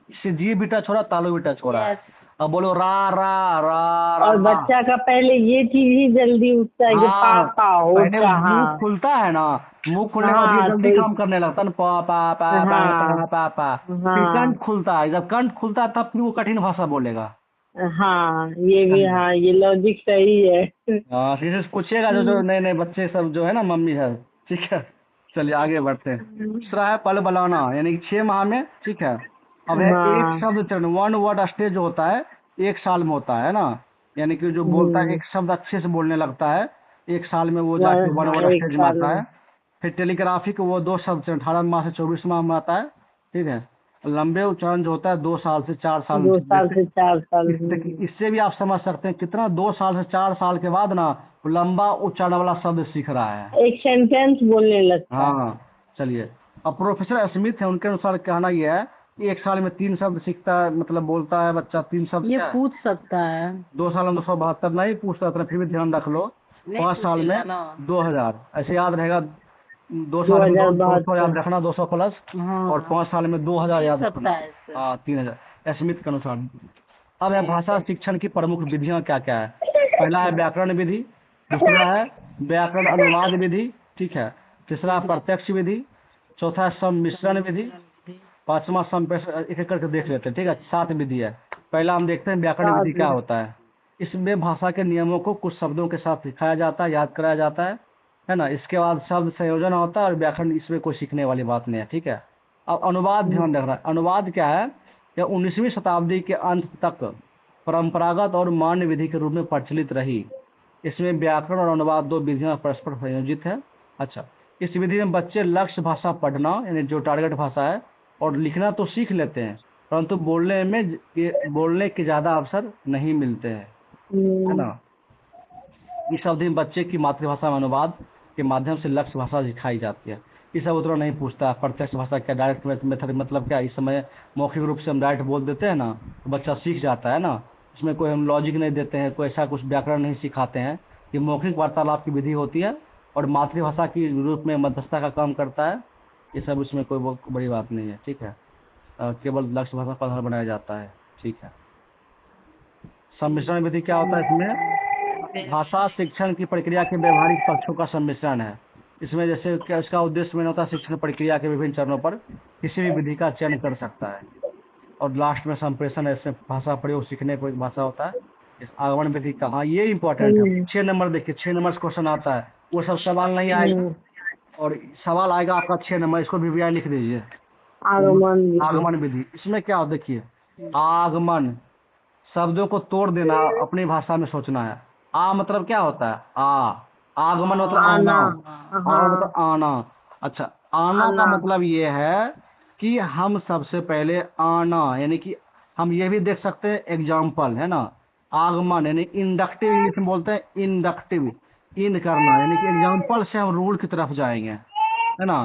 इससे जी बीटा छोड़ा तालू बीटा छोड़ा है। यस। अब बोलो रा रा रा रा और रा। बच्चा का पहले ये चीज ही जल्दी उठता है कि हाँ, पापा पहले होता। मुंह हाँ खुलता है ना, मुंह खुलने के बाद ये हाँ जल्दी तो काम करने लगता है ना, पा पा पा पा हाँ पा पा पा। फिर हाँ कंठ खुलता है, जब कंठ खुलता है तब फिर वो कठिन भाषा बोलेगा। हाँ ये भी, चलिए हाँ ये लॉजिक सही है। हाँ, किसी से पूछिएगा जो नए नए बच्चे सब जो है ना मम्मी है, ठीक है। चलिए आगे बढ़ते हैं। दूसरा है पल बलाना, यानी कि 6 माह में, ठीक है। अब है एक हाँ शब्द चरण, वन वर्ड स्टेज जो होता है 1 साल में होता है ना, यानी कि जो बोलता है एक शब्द अच्छे से बोलने लगता है 1 साल में, वो जाके वन हाँ वर्ड एक स्टेज में साल आता में। है। फिर टेलीग्राफिक वो 2 शब्द चरण 18 माह से 24 माह में आता है, ठीक है। लंबे उच्चारण जो होता है 2 साल से 4 साल में। 2 साल से 4 साल। देखिए इससे भी आप समझ सकते हैं कितना 2 साल से 4 साल के बाद ना वो लंबा उच्चारण वाला शब्द सीख रहा है। एक सेंटेंस बोलने लगता है। हाँ चलिए। अब प्रोफेसर स्मिथ है, उनके अनुसार कहना यह है कि 1 साल में 3 शब्द सीखता है, मतलब बोलता है बच्चा 3 शब्द ये क्या है। पूछ सकता है। 2 साल में 272 नहीं पूछता उतना, फिर भी ध्यान रख लो। नहीं 5 साल पूछेगा में ना। 2000 ऐसे याद रहेगा। 2 साल में 200 2072। याद रखना, 200 प्लस। हाँ और 5 साल में 2000 याद सकता रखना। है इससे। हाँ 3000 स्मिथ के अनुसार। अब है भाषा शिक्षण की प्रमुख विधियां क्या क्या है। पहला है व्याकरण विधि, दूसरा है व्याकरण अनुवाद विधि, ठीक है। तीसरा प्रत्यक्ष विधि, चौथा है सम्मिश्रण विधि, पांचवा संप्रेषण। एक एक करके देख लेते हैं, ठीक है। 7 विधि है। पहला हम देखते हैं व्याकरण विधि क्या होता है। इसमें भाषा के नियमों को कुछ शब्दों के साथ सिखाया जाता है, याद कराया जाता है ना। इसके बाद शब्द संयोजन होता है, और व्याकरण इसमें कोई सीखने वाली बात नहीं है, ठीक है। अब अनुवाद ध्यान रखना। अनुवाद क्या है, यह 19वीं शताब्दी के अंत तक परंपरागत और मान्य विधि के रूप में प्रचलित रही। इसमें व्याकरण और अनुवाद 2 विधियां परस्पर संयोजित है। अच्छा, इस विधि में बच्चे लक्ष्य भाषा पढ़ना, यानी जो टारगेट भाषा है, और लिखना तो सीख लेते हैं, परंतु बोलने के ज्यादा अवसर नहीं मिलते हैं, है ना। इस अवधि में बच्चे की मातृभाषा में अनुवाद के माध्यम से लक्ष्य भाषा सिखाई जाती है। ये सब उतना नहीं पूछता प्रत्यक्ष भाषा क्या, डायरेक्ट मेथड मतलब क्या। इस समय मौखिक रूप से हम डायरेक्ट बोल देते हैं ना, तो बच्चा सीख जाता है ना। इसमें कोई हम लॉजिक नहीं देते हैं, कोई ऐसा कुछ व्याकरण नहीं सिखाते हैं। ये मौखिक वार्तालाप की विधि होती है, और मातृभाषा की रूप में मध्यस्थता का काम करता है। ये सब इसमें कोई बहुत बड़ी बात नहीं है, ठीक है। केवल लक्ष्य भाषा पर आधार बनाया जाता है, ठीक है। सम्मिश्रण विधि क्या होता है, इसमें भाषा शिक्षण की प्रक्रिया के व्यवहारिक पक्षों का सम्मिश्रण है। इसमें जैसे क्या इसका उद्देश्य में होता है, शिक्षण प्रक्रिया के विभिन्न चरणों पर किसी भी विधि का चयन कर सकता है। और लास्ट में संप्रेषण है, इसमें भाषा प्रयोग सीखने को एक भाषा होता है। इस आगमन विधि का, हाँ ये इंपॉर्टेंट है। 6 नंबर देखिए, 6 नंबर क्वेश्चन आता है, वो सब सवाल नहीं आएगा। और सवाल आएगा आपका 6 नंबर, इसको भी लिख दीजिए। आगमन विधि। आगमन विधि, इसमें क्या हो देखिए, आगमन शब्दों को तोड़ देना, अपनी भाषा में सोचना है। आ मतलब क्या होता है, आगमन मतलब आना। आना। आ हाँ मतलब आना। अच्छा, आना का आना। मतलब ये है कि हम सबसे पहले आना, यानी कि हम ये भी देख सकते हैं एग्जाम्पल, है ना। आगमन यानी इंडक्टिव, इंग्लिश में बोलते हैं इंडक्टिव, इन करना, यानी कि एग्जाम्पल से हम रूल की तरफ जाएंगे, है ना।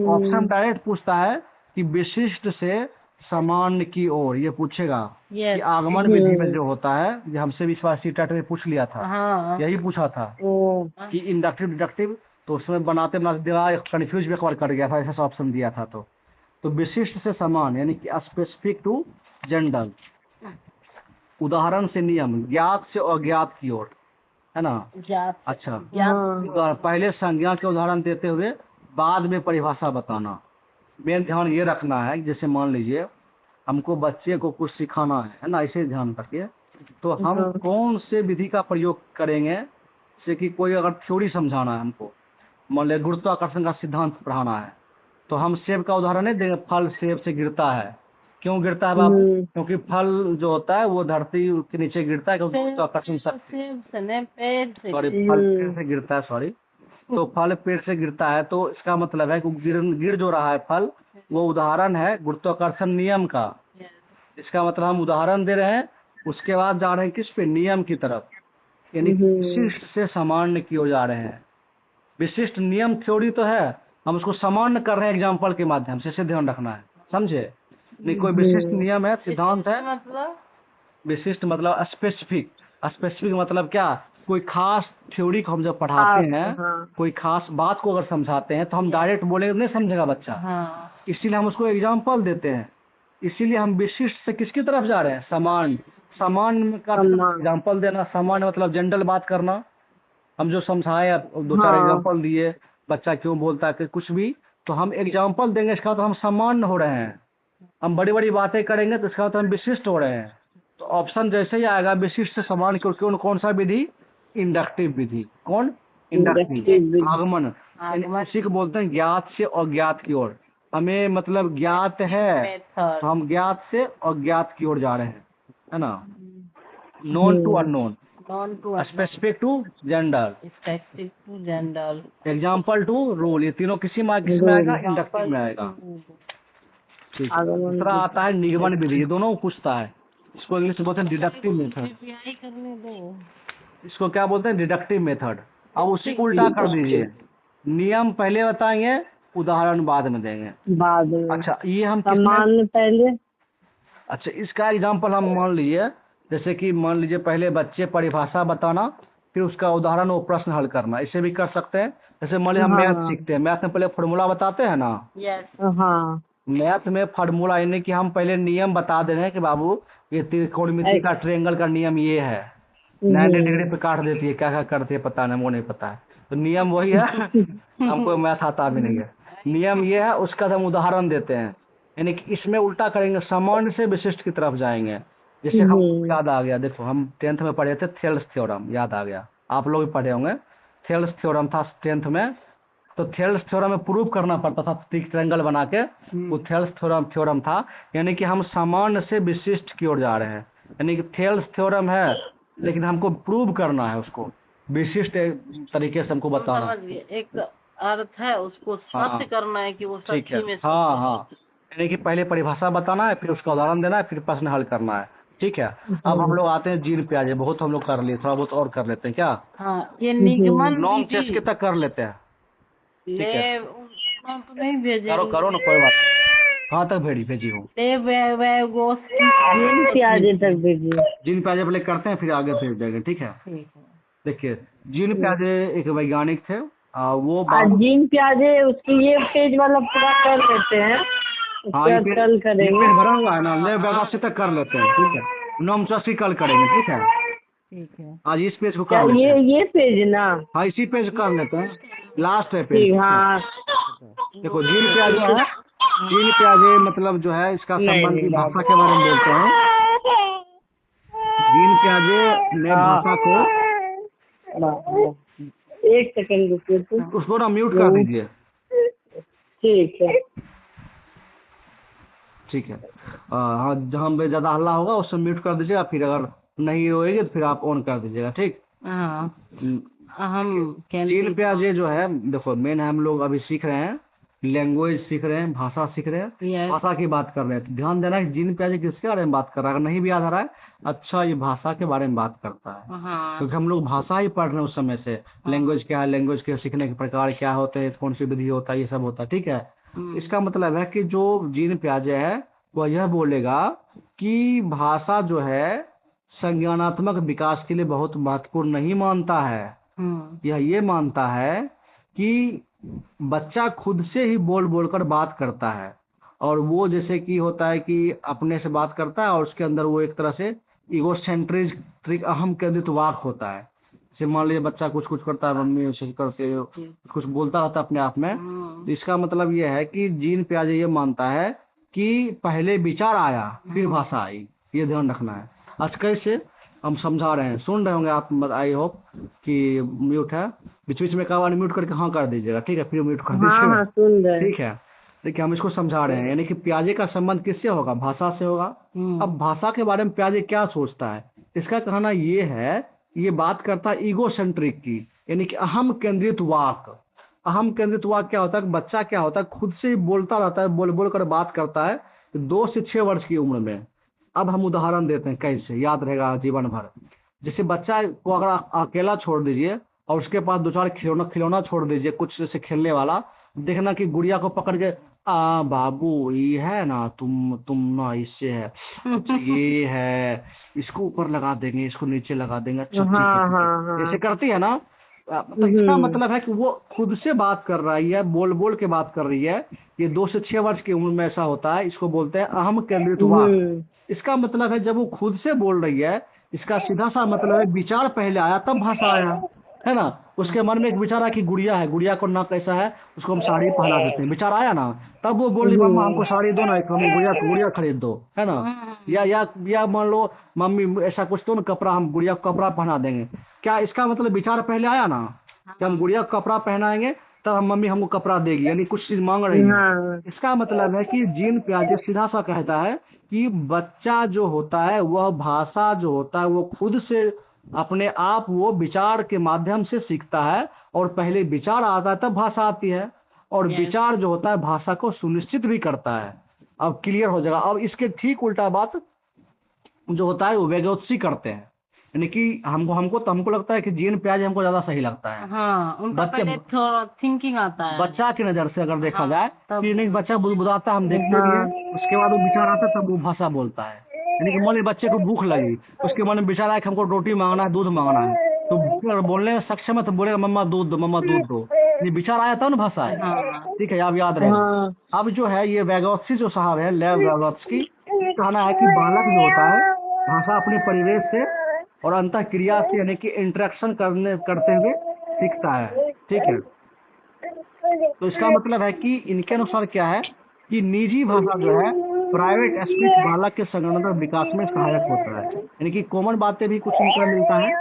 ऑप्शन डायरेक्ट पूछता है कि विशिष्ट से सामान्य की ओर, ये पूछेगा कि यस। आगमन विधि में जो होता है, ये हमसे भी सीटेट में पूछ लिया था, हाँ यही पूछा था कि इंडक्टिव डिडक्टिव। तो उसमें बनाते बनाते दिमाग कंफ्यूज भी एक बार कर गया था, ऐसा ऑप्शन दिया था। तो विशिष्ट से समान यानी कि स्पेसिफिक टू जनरल। उदाहरण से नियम, ज्ञात से अज्ञात की ओर, है ना। जात। अच्छा, पहले संज्ञा के उदाहरण देते हुए बाद में परिभाषा बताना। मेन ध्यान ये रखना है, जैसे मान लीजिए हमको बच्चे को कुछ सिखाना है ना, इसे ध्यान रखिए। तो हम कौन से विधि का प्रयोग करेंगे, जैसे कि कोई अगर थ्योरी समझाना है हमको, मान लीजिए गुरुत्वाकर्षण का सिद्धांत पढ़ाना है, तो हम सेब का उदाहरण नहीं देंगे, फल सेब से गिरता है। क्यों गिरता है बाबू? क्योंकि फल जो होता है वो धरती के नीचे गिरता है, क्योंकि उसका आकर्षण शक्ति, सेब से नहीं, पेड़ से। सॉरी फल पेड़ से गिरता है, सॉरी। तो फल पेड़ से गिरता है, तो इसका मतलब है कि गिर जो रहा है फल, वो उदाहरण है गुरुत्वाकर्षण नियम का। इसका मतलब हम उदाहरण दे रहे हैं, उसके बाद जा रहे हैं किस पे? नियम की तरफ, यानी कि विशिष्ट से सामान्य की ओर जा रहे हैं। विशिष्ट नियम थ्योरी तो है, हम उसको सामान्य कर रहे हैं एग्जाम्पल के माध्यम से, इसे ध्यान रखना है, समझे? नहीं, कोई विशिष्ट नियम है, सिद्धांत है। मतलब विशिष्ट मतलब स्पेसिफिक। स्पेसिफिक मतलब क्या? कोई खास थ्योरी को हम जब पढ़ाते हैं, कोई खास बात को अगर समझाते हैं, तो हम डायरेक्ट बोलेंगे नहीं समझेगा बच्चा। हाँ, इसीलिए हम उसको एग्जाम्पल देते हैं। इसीलिए हम विशिष्ट से किसकी तरफ जा रहे हैं? सामान्य। सामान्य का एग्जाम्पल देना, सामान्य मतलब जनरल बात करना। हम जो समझाए, दो चार एग्जाम्पल दिए, बच्चा क्यों बोलता है कि कुछ भी, तो हम एग्जाम्पल देंगे, इसका तो हम सामान्य हो रहे हैं। हम बड़ी बड़ी बातें करेंगे तो इसका तो हम विशिष्ट हो रहे हैं। तो ऑप्शन जैसे ही आएगा विशिष्ट से सामान्य की ओर, कौन सा विधि? इंडक्टिव विधि। कौन? इंडक्टिव, आगमन। इसी को बोलते हैं ज्ञात से अज्ञात की ओर। हमें मतलब ज्ञात है तो हम ज्ञात से अज्ञात की ओर जा रहे हैं, है ना? Known to unknown, known to specific to general, specific to general, example to rule. ये तीनों किसी में आएगा? इंडक्टिव में आएगा। ठीक है। दूसरा आता है निगमन विधि, ये दोनों पूछता है। इसको इंग्लिश में बोलते हैं डिडक्टिव मेथड। करने दो। इसको क्या बोलते हैं? Deductive method. अब उसी को उल्टा कर दीजिए, नियम पहले बताएंगे, उदाहरण बाद में देंगे। बाद में। अच्छा, ये हम सामान्य पहले। अच्छा, इसका एग्जाम्पल हम मान लीजिए, जैसे कि मान लीजिए पहले बच्चे परिभाषा बताना, फिर उसका उदाहरण वो प्रश्न हल करना, इसे भी कर सकते हैं। जैसे मान लीजिए हम मैथ सीखते हैं, मैथ में पहले फॉर्मूला बताते हैं ना। हाँ, मैथ में फार्मूला, यानी कि हम पहले नियम बता दे रहे हैं कि बाबू ये त्रिकोणमिति का ट्रायंगल का नियम ये है, 90 डिग्री पे काट देती है, क्या क्या करती है पता नहीं, वो नहीं पता है। तो नियम वही है। हमको मैथ आता भी नहीं है। नियम ये है, उसका हम उदाहरण देते हैं। यानी कि इसमें उल्टा करेंगे, सामान्य से विशिष्ट की तरफ जाएंगे। जैसे हम याद आ गया, देखो हम 10th में पढ़े थे थेल्स थ्योरम, याद आ गया, आप लोग भी पढ़े होंगे। थेल्स थ्योरम था 10th में। तो थेल्स थ्योरम में प्रूव करना पड़ता था ट्रायंगल बना के, वो थेल्स थ्योरम था। यानी कि हम सामान्य से विशिष्ट की ओर जा रहे हैं। यानी कि थेल्स थ्योरम है, लेकिन हमको प्रूव करना है उसको, विशिष्ट तरीके से हमको बताना। एक अर्थ है, उसको सत्य करना है कि वो सच्ची में। हाँ हाँ, यानी कि पहले परिभाषा बताना है, फिर उसका उदाहरण देना है, फिर प्रश्न हल करना है। ठीक है। अब हम लोग आते हैं जीन प्याजे, बहुत हम लोग कर लिए, थोड़ा बहुत और कर लेते हैं क्या? हाँ, ये निगमन लॉन्ग टेस्ट के तक कर लेते हैं। ले तो नहीं भेजे। करो ना, कोई बात नहीं। कहाँ तक भेजी हूँ? जीन प्याजे तक भेजिए। जीन प्याजे पहले करते हैं, फिर आगे भेज देंगे। ठीक है। देखिए, जीन प्याजे एक वैज्ञानिक थे। वो जीन प्याजे उसकी ये पेज वाला पूरा कर लेते हैं, कल करेंगे। भरा हुआ है ना, ले बैग तक कर लेते हैं। ठीक है, 9 कल करेंगे। ठीक है, आज इस पेज को कर लेते हैं। ये पेज ना, हाँ, इसी पेज कर लेते हैं, लास्ट है पेज। हाँ, देखो जीन प्याजे है, जीन प्याजे मतलब जो है इसका संबंध भाषा के बारे में बोलते हैं। जीन प्याजे ने भाषा को, एक सेकंड रुकिए, तो उसको ना म्यूट कर दीजिए। ठीक है। ठीक है। हाँ, जहाँ पे ज्यादा हल्ला होगा उससे म्यूट कर दीजिएगा, फिर अगर नहीं होएगी तो फिर आप ऑन कर दीजिएगा। ठीक। हम जीन प्याजे जो है, देखो मेन हम लोग अभी सीख रहे हैं, लैंग्वेज सीख रहे हैं, भाषा सीख रहे हैं, भाषा की बात कर रहे हैं। तो ध्यान देना है जीन प्याजे किसके बारे में बात कर रहा है, अगर नहीं भी याद आ रहा है, अच्छा ये भाषा के बारे में बात करता है। क्योंकि हम लोग भाषा ही पढ़ रहे हैं उस समय से, लैंग्वेज क्या है, लैंग्वेज के सीखने के प्रकार क्या होते हैं, कौन सी विधि होता है, ये सब होता है। ठीक है। इसका मतलब है कि जो जीन प्याजे है वह यह बोलेगा कि भाषा जो है संज्ञानात्मक विकास के लिए बहुत महत्वपूर्ण नहीं मानता है। यह ये मानता है कि बच्चा खुद से ही बोल बोलकर बात करता है, और वो जैसे कि होता है कि अपने से बात करता है, और उसके अंदर वो एक तरह से इगोसेंट्रिक अहम केंद्रित वाक होता है। जैसे मान लीजिए बच्चा कुछ कुछ करता है, मम्मी उसे करते कुछ बोलता रहता है अपने आप में। तो इसका मतलब ये है कि जीन प्याजे ये मानता है कि पहले विचार आया फिर भाषा आई, ये ध्यान रखना है। आज कैसे हम समझा रहे हैं, सुन रहे होंगे आप, आई होप कि म्यूट है, बीच बीच में कहा म्यूट करके हाँ कर दीजिएगा। ठीक है, फिर म्यूट कर दीजिएगा। हाँ, सुन रहे हैं। ठीक है। देखिए हम इसको समझा रहे हैं, यानी कि पियाजे का संबंध किससे होगा? भाषा से होगा। अब भाषा के बारे में पियाजे क्या सोचता है? इसका कहना ये है, ये बात करता है ईगो सेंट्रिक की, यानी कि अहम केंद्रित वाक। अहम केंद्रित वाक क्या होता है? बच्चा क्या होता है, खुद से ही बोलता रहता है, बोल बोल कर बात करता है 2 से 6 वर्ष की उम्र में। अब हम उदाहरण देते हैं, कैसे याद रहेगा जीवन भर। जैसे बच्चा को अगर अकेला छोड़ दीजिए और उसके पास 2 4 खिलौना खिलौना छोड़ दीजिए, कुछ जैसे खेलने वाला, देखना कि गुड़िया को पकड़ के, बाबू ये है ना, तुम ना इससे है, अच्छा ये है, इसको ऊपर लगा देंगे, इसको नीचे लगा देंगे, अच्छा ठीक है हाँ ठीक है, हाँ हाँ। ऐसे करती है ना। तो इसका मतलब है कि वो खुद से बात कर रही है, बोल बोल के बात कर रही है। ये 2 से 6 वर्ष की उम्र में ऐसा होता है, इसको बोलते हैं अहम केंद्रित वाक। इसका मतलब है जब वो खुद से बोल रही है, इसका सीधा सा मतलब है विचार पहले आया तब भाषा आया, है ना। उसके मन में एक विचार आया कि गुड़िया है, गुड़िया को ना कैसा है, उसको हम साड़ी पहना देते हैं, विचार आया ना, तब वो बोली मम्मा हमको साड़ी दो ना, एक हमें गुड़िया गुड़िया खरीद दो, है ना। या मान लो मम्मी ऐसा कुछ तो ना, कपड़ा, हम गुड़िया को कपड़ा पहना देंगे। क्या इसका मतलब विचार पहले आया ना कि हम गुड़िया को कपड़ा पहनाएंगे तब हम मम्मी हमको कपड़ा देगी, यानी कुछ चीज मांग रही है। इसका मतलब है कि जीन पियाजे सीधा सा कहता है कि बच्चा जो होता है वह भाषा जो होता है वो खुद से अपने आप वो विचार के माध्यम से सीखता है, और पहले विचार आता है तब भाषा आती है, और विचार जो होता है भाषा को सुनिश्चित भी करता है। अब क्लियर हो जाएगा। अब इसके ठीक उल्टा बात जो होता है वो वेगोत्सी करते हैं, यानी कि हमको लगता है कि जीन प्याज हमको ज्यादा सही लगता है। हाँ, उनका पहले थोड़ा थिंकिंग आता है बच्चा की नजर से अगर देखा जाए तब कि नहीं, बच्चा बुदबुदाता हम देखते भी हैं, उसके बाद वो विचार आता है तब वो भाषा बोलता है। यानी कि मान लीजिए बच्चे को भूख लगी, उसके मन में विचार आया कि हमको रोटी मांगना है, दूध मांगना है, तो अगर बोलने में सक्षम है तो बोलेगा मम्मा दूध दो, मम्मा दूध दो। ये विचार आया तब ना भाषा है। ठीक है, आप याद रहेगा। अब जो है ये वैगोत्स्की जो साहब है, लेव वैगोत्स्की, कहना है कि बालक जो होता है भाषा अपने परिवेश से और अंतः क्रिया से, यानी कि इंटरेक्शन करते हुए सीखता है। ठीक है, तो इसका मतलब है कि इनके अनुसार क्या है कि निजी भाषा जो है प्राइवेट स्पीच बालक के संगठनात्मक विकास में सहायक होता है, यानी कि कॉमन बातें भी कुछ इनका मिलता है,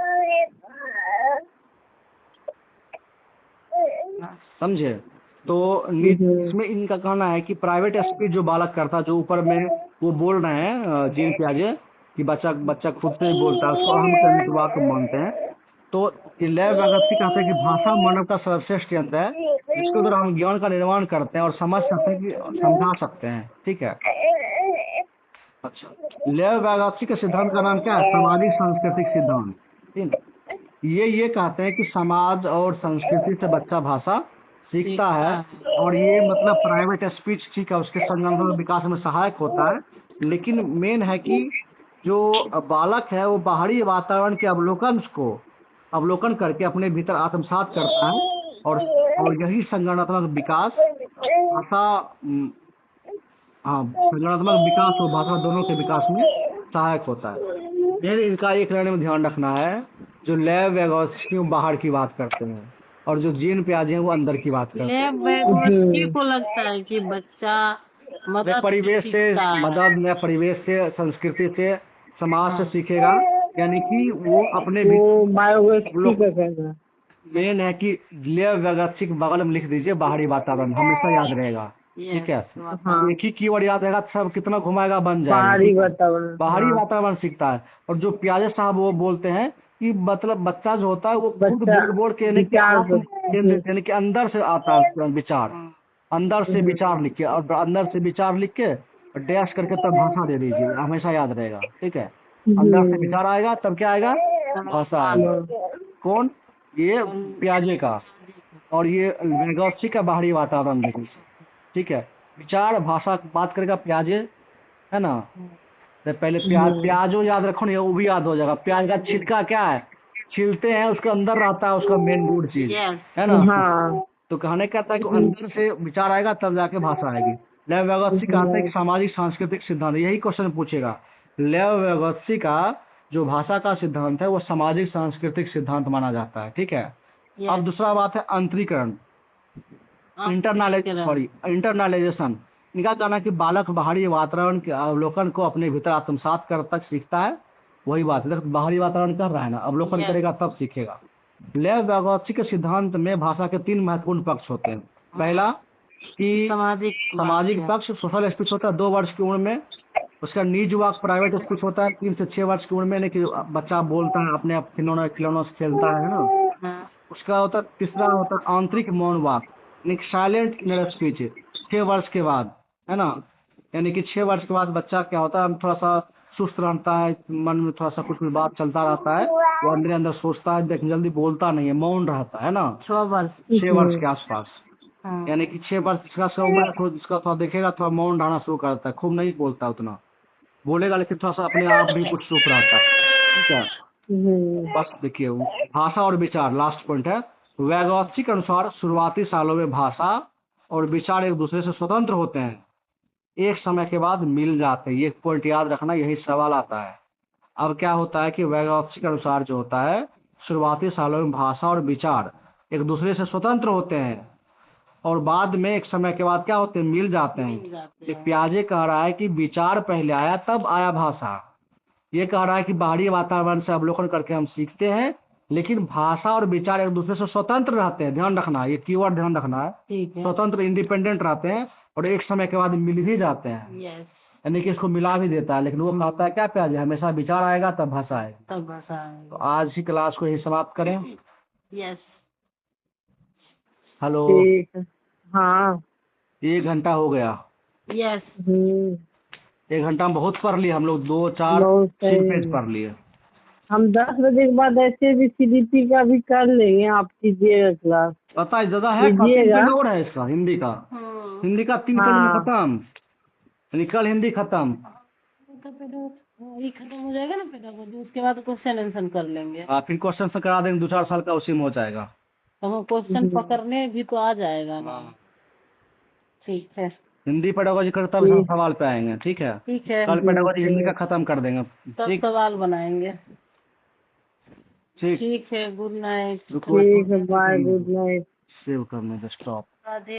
समझे। तो इसमें इनका कहना है कि प्राइवेट स्पीच जो बालक करता है, जो ऊपर में वो बोल रहे हैं जीन पियाजे कि बच्चा खुद से बोलता है, उसको अहम केंद्रित वाक मानते हैं। तो लेव वैगोत्स्की कहते हैं कि भाषा मानव का सर्वश्रेष्ठ यंत्र है, जिसके द्वारा हम ज्ञान का निर्माण करते हैं और समझ सकते हैं कि समझा सकते हैं। ठीक है, अच्छा, लेव वैगोत्स्की के सिद्धांत का नाम क्या है? सामाजिक सांस्कृतिक सिद्धांत। ठीक है, ये कहते हैं कि समाज और संस्कृति से बच्चा भाषा सीखता है, और ये मतलब प्राइवेट स्पीच, ठीक है, उसके संगठन विकास में सहायक होता है। लेकिन मेन है कि जो बालक है वो बाहरी वातावरण के अवलोकन करके अपने भीतर आत्मसात करता है, और यही संगठनात्मक विकास भाषा, हाँ, संगठनात्मक विकास और भाषा दोनों के विकास में सहायक होता है। ये इनका एक लाइन में ध्यान रखना है, जो लेव वैगोत्स्की बाहर की बात करते हैं और जो जीन पियाजे हैं वो अंदर की बात करते हैं। लेव वैगोत्स्की को लगता है कि बच्चा नए परिवेश से, संस्कृति से, समाज से सीखेगा, यानी कि वो अपने मेन है कि लेव वैगोत्स्की बगल में लिख दीजिए बाहरी वातावरण, हमेशा याद रहेगा। ठीक है, एक ही कीवर्ड याद रहेगा, सब कितना घुमाएगा बन जाएगा। बाहरी वातावरण सीखता है। और जो पियाजे साहब वो बोलते हैं कि मतलब बच्चा जो होता है वो खुद बोल के, यानी कि अंदर से आता है विचार, अंदर से विचार लिख के, और अंदर से विचार लिख के डैश करके तब भाषा दे दीजिए, हमेशा याद रहेगा। ठीक है, अंदर से विचार आएगा तब क्या आएगा? भाषा आएगा। कौन? ये पियाजे का, और ये वैगोत्स्की का बाहरी वातावरण देखिए। ठीक है, विचार भाषा बात करेगा पियाजे, है ना। तो पहले प्याजो याद रखो ना, वो भी याद हो जाएगा। प्याज का छिलका क्या है? छीलते हैं, उसके अंदर रहता है उसका मेन गुड चीज, है ना। तो कहने का था कि अंदर से विचार आएगा तब जाके भाषा आएगी। लेव वैगोत्स्की कहते हैं कि सामाजिक सांस्कृतिक सिद्धांत, यही क्वेश्चन पूछेगा। लेव वैगोत्स्की का जो भाषा का सिद्धांत है वो सामाजिक सांस्कृतिक सिद्धांत माना जाता है। ठीक है, अब दूसरा बात है अंतरीकरण, इंटरनलाइजेशन। इनका कहना है कि बालक बाहरी वातावरण के अवलोकन को अपने भीतर आत्मसात कर तक सीखता है। वही बात है, बाहरी वातावरण कर रहा है ना, अवलोकन करेगा तब सीखेगा। लेव वैगोत्स्की के सिद्धांत में भाषा के 3 महत्वपूर्ण पक्ष होते हैं। पहला, कि सामाजिक सामाजिक पक्ष सोशल स्पीच होता है 2 वर्ष की उम्र में। उसका निज वाक प्राइवेट स्पीच होता है 3 से 6 वर्ष की उम्र में, यानी कि बच्चा बोलता है, अपने आप खिलौनों से खेलता है ना। हाँ, उसका होता है तीसरा होता है आंतरिक मौन वाक, यानी साइलेंट इनर स्पीच 6 वर्ष के बाद, है ना। यानी कि 6 वर्ष के बाद बच्चा क्या होता है, थोड़ा सा सुस्त रहता है, मन में थोड़ा सा कुछ भी बात चलता रहता है, वो अंदर अंदर सोचता है, लेकिन जल्दी बोलता नहीं है, मौन रहता है ना। 6 वर्ष। 6 वर्ष के आसपास, हाँ, यानी कि 6 वर्ष जिसका उम्र है, थोड़ा जिसका थोड़ा देखेगा थोड़ा मौन रहना शुरू करता है, खूब नहीं बोलता उतना, बोलेगा लेकिन थोड़ा सा अपने आप भी कुछ चुप रहता है, ठीक है। बस देखिए, भाषा और विचार लास्ट पॉइंट है। वैगोत्स्की के अनुसार शुरुआती सालों में भाषा और विचार एक दूसरे से स्वतंत्र होते हैं, एक समय के बाद मिल जाते हैं। ये पॉइंट याद रखना, यही सवाल आता है। अब क्या होता है कि वैगोत्स्की के अनुसार जो होता है, शुरुआती सालों में भाषा और विचार एक दूसरे से स्वतंत्र होते हैं और बाद में एक समय के बाद क्या होते हैं, मिल जाते हैं। ये पियाजे कह रहा है कि विचार पहले आया तब आया भाषा। ये कह रहा है कि बाहरी वातावरण से अवलोकन करके हम सीखते हैं, लेकिन भाषा और विचार एक दूसरे से स्वतंत्र रहते हैं। ध्यान रखना, ये कीवर्ड ध्यान रखना है। ठीक है। स्वतंत्र इंडिपेंडेंट रहते हैं और एक समय के बाद मिल भी जाते हैं, यस, यानी कि इसको मिला भी देता है। लेकिन वो कहता है क्या प्याज, हमेशा विचार आएगा तब भाषा आएगी। तब भाषा तो आएगी। आज की क्लास को यही समाप्त करें। यस, हेलो, ठीक है। हाँ। 1 घंटा हो गया। यस, 1 घंटा में बहुत पढ़ लिए हम लोग, 2-4 बहुत सही। पेज पढ़ लिए। हम 10 बजे के बाद ऐसे भी CDP का भी कर लेंगे, आप कीजिएगा क्लास। पता है ज्यादा है, 3 लीजिएगा। पेज और है इसका, हिंदी का। हिंदी का 3 पेज में हाँ। खत्म, यानी कल हिंदी खत्म। ये खत्म हो जाएगा ना पेडागोजी, उसके बाद क्वेश्चन आंसर कर लेंगे। फिर क्वेश्चन से करा देंगे, 2-4 साल का उसी में हो जाएगा। तो हम क्वेश्चन पकड़ने भी तो आ जाएगा ना। ठीक है, हिंदी पेडागोजी कर तब हम सवाल पे आएंगे, ठीक है। ठीक है। कल पेडागोजी हिंदी का खत्म कर देंगे, तब ठीक। सवाल बनाएंगे। ठीक, ठीक है, गुड नाइट। रुको, ठीक है, बाय, गुड नाइट। सेव करने का स्टॉप। राधे।